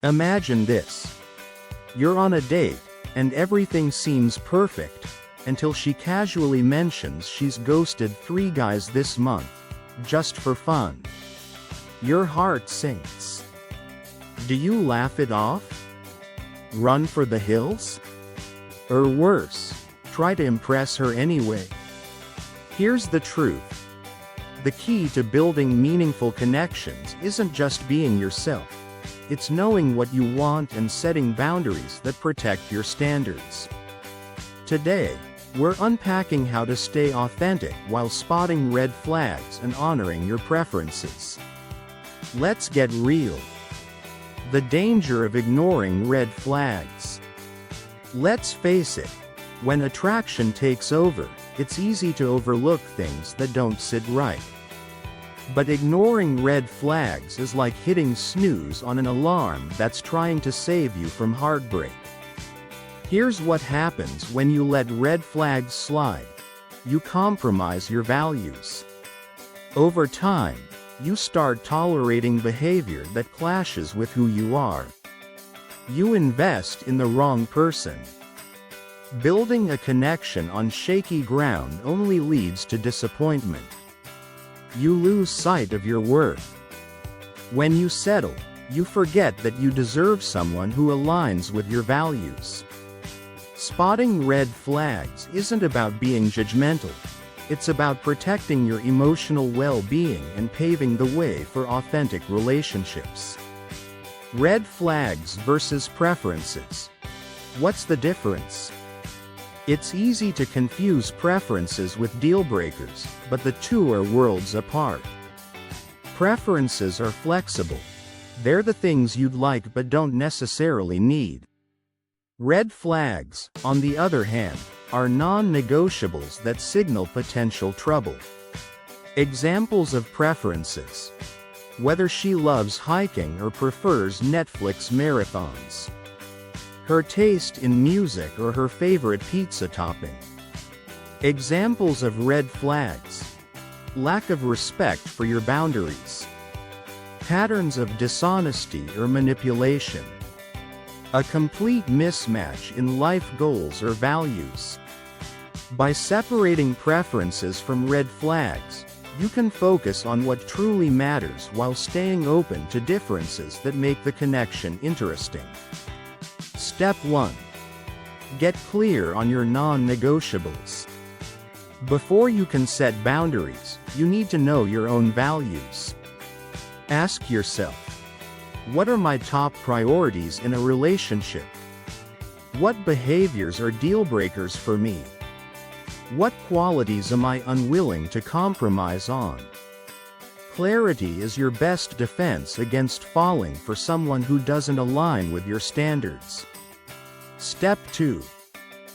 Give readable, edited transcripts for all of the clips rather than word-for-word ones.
Imagine this. You're on a date, and everything seems perfect, until she casually mentions she's ghosted 3 guys this month, just for fun. Your heart sinks. Do you laugh it off? Run for the hills? Or worse, try to impress her anyway? Here's the truth. The key to building meaningful connections isn't just being yourself. It's knowing what you want and setting boundaries that protect your standards. Today, we're unpacking how to stay authentic while spotting red flags and honoring your preferences. Let's get real. The danger of ignoring red flags. Let's face it, when attraction takes over, it's easy to overlook things that don't sit right. But ignoring red flags is like hitting snooze on an alarm that's trying to save you from heartbreak. Here's what happens when you let red flags slide. You compromise your values. Over time, you start tolerating behavior that clashes with who you are. You invest in the wrong person. Building a connection on shaky ground only leads to disappointment. You lose sight of your worth. When you settle, you forget that you deserve someone who aligns with your values. Spotting red flags isn't about being judgmental. It's about protecting your emotional well-being and paving the way for authentic relationships. Red flags versus preferences. What's the difference? It's easy to confuse preferences with deal breakers, but the two are worlds apart. Preferences are flexible. They're the things you'd like but don't necessarily need. Red flags, on the other hand, are non-negotiables that signal potential trouble. Examples of preferences. Whether she loves hiking or prefers Netflix marathons. Her taste in music or her favorite pizza topping. Examples of red flags. Lack of respect for your boundaries. Patterns of dishonesty or manipulation. A complete mismatch in life goals or values. By separating preferences from red flags, you can focus on what truly matters while staying open to differences that make the connection interesting. Step 1. Get clear on your non-negotiables. Before you can set boundaries, you need to know your own values. Ask yourself, what are my top priorities in a relationship? What behaviors are deal breakers for me? What qualities am I unwilling to compromise on? Clarity is your best defense against falling for someone who doesn't align with your standards. Step 2.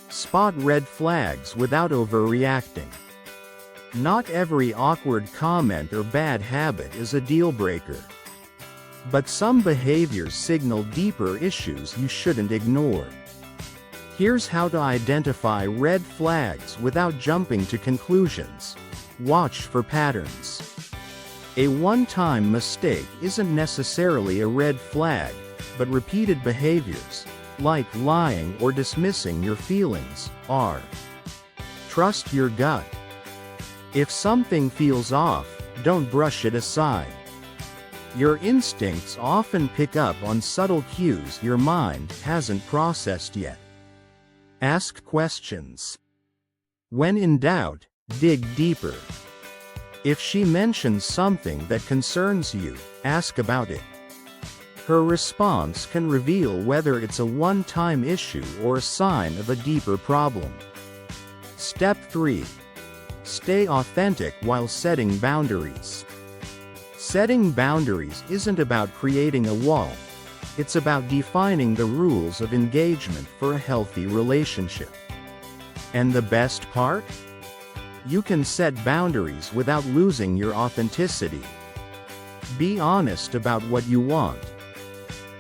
Spot red flags without overreacting. Not every awkward comment or bad habit is a deal breaker. But some behaviors signal deeper issues you shouldn't ignore. Here's how to identify red flags without jumping to conclusions. Watch for patterns. A one-time mistake isn't necessarily a red flag, but repeated behaviors, like lying or dismissing your feelings, are. Trust your gut. If something feels off, don't brush it aside. Your instincts often pick up on subtle cues your mind hasn't processed yet. Ask questions. When in doubt, dig deeper. If she mentions something that concerns you, ask about it. Her response can reveal whether it's a one-time issue or a sign of a deeper problem. Step 3. Stay authentic while setting boundaries. Setting boundaries isn't about creating a wall. It's about defining the rules of engagement for a healthy relationship. And the best part? You can set boundaries without losing your authenticity. Be honest about what you want.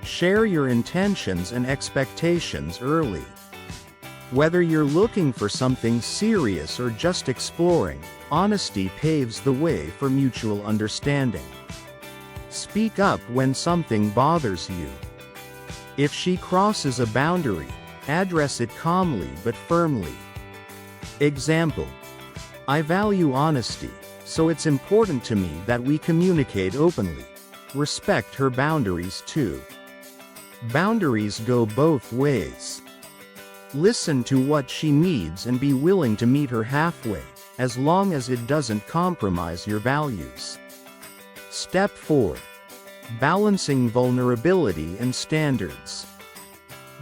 Share your intentions and expectations early. Whether you're looking for something serious or just exploring, honesty paves the way for mutual understanding. Speak up when something bothers you. If she crosses a boundary, address it calmly but firmly. Example: I value honesty, so it's important to me that we communicate openly. Respect her boundaries too. Boundaries go both ways. Listen to what she needs and be willing to meet her halfway, as long as it doesn't compromise your values. Step 4. Balancing vulnerability and standards.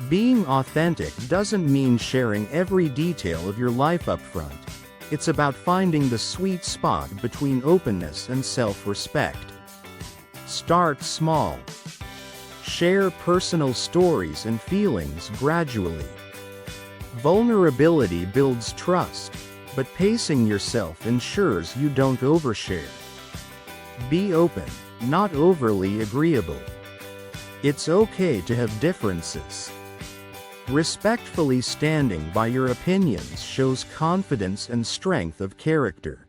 Being authentic doesn't mean sharing every detail of your life up front. It's about finding the sweet spot between openness and self-respect. Start small. Share personal stories and feelings gradually. Vulnerability builds trust, but pacing yourself ensures you don't overshare. Be open, not overly agreeable. It's okay to have differences. Respectfully standing by your opinions shows confidence and strength of character.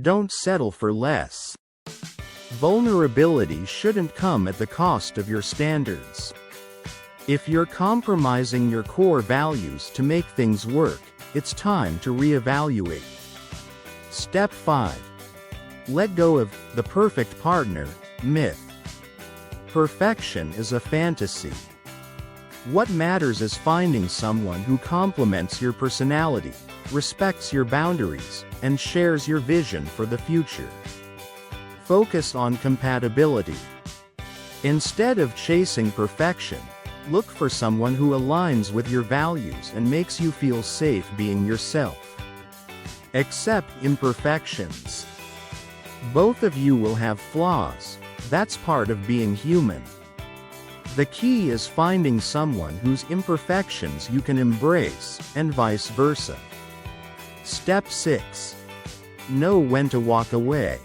Don't settle for less. Vulnerability shouldn't come at the cost of your standards. If you're compromising your core values to make things work, it's time to reevaluate. Step 5. Let go of the perfect partner myth. Perfection is a fantasy. What matters is finding someone who complements your personality, respects your boundaries, and shares your vision for the future. Focus on compatibility. Instead of chasing perfection, look for someone who aligns with your values and makes you feel safe being yourself. Accept imperfections. Both of you will have flaws. That's part of being human. The key is finding someone whose imperfections you can embrace, and vice versa. Step 6. Know when to walk away.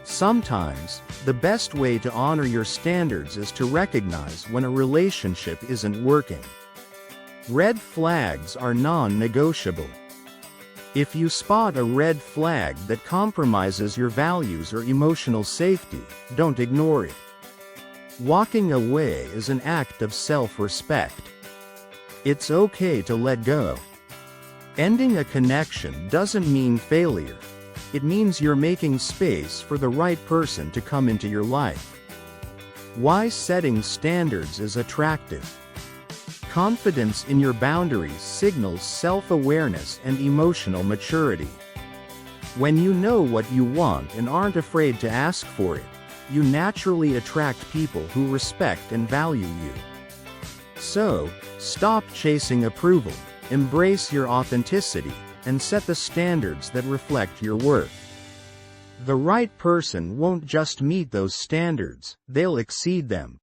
Sometimes, the best way to honor your standards is to recognize when a relationship isn't working. Red flags are non-negotiable. If you spot a red flag that compromises your values or emotional safety, don't ignore it. Walking away is an act of self-respect. It's okay to let go. Ending a connection doesn't mean failure. It means you're making space for the right person to come into your life. Why setting standards is attractive. Confidence in your boundaries signals self-awareness and emotional maturity. When you know what you want and aren't afraid to ask for it, you naturally attract people who respect and value you. So, stop chasing approval, embrace your authenticity, and set the standards that reflect your worth. The right person won't just meet those standards, they'll exceed them.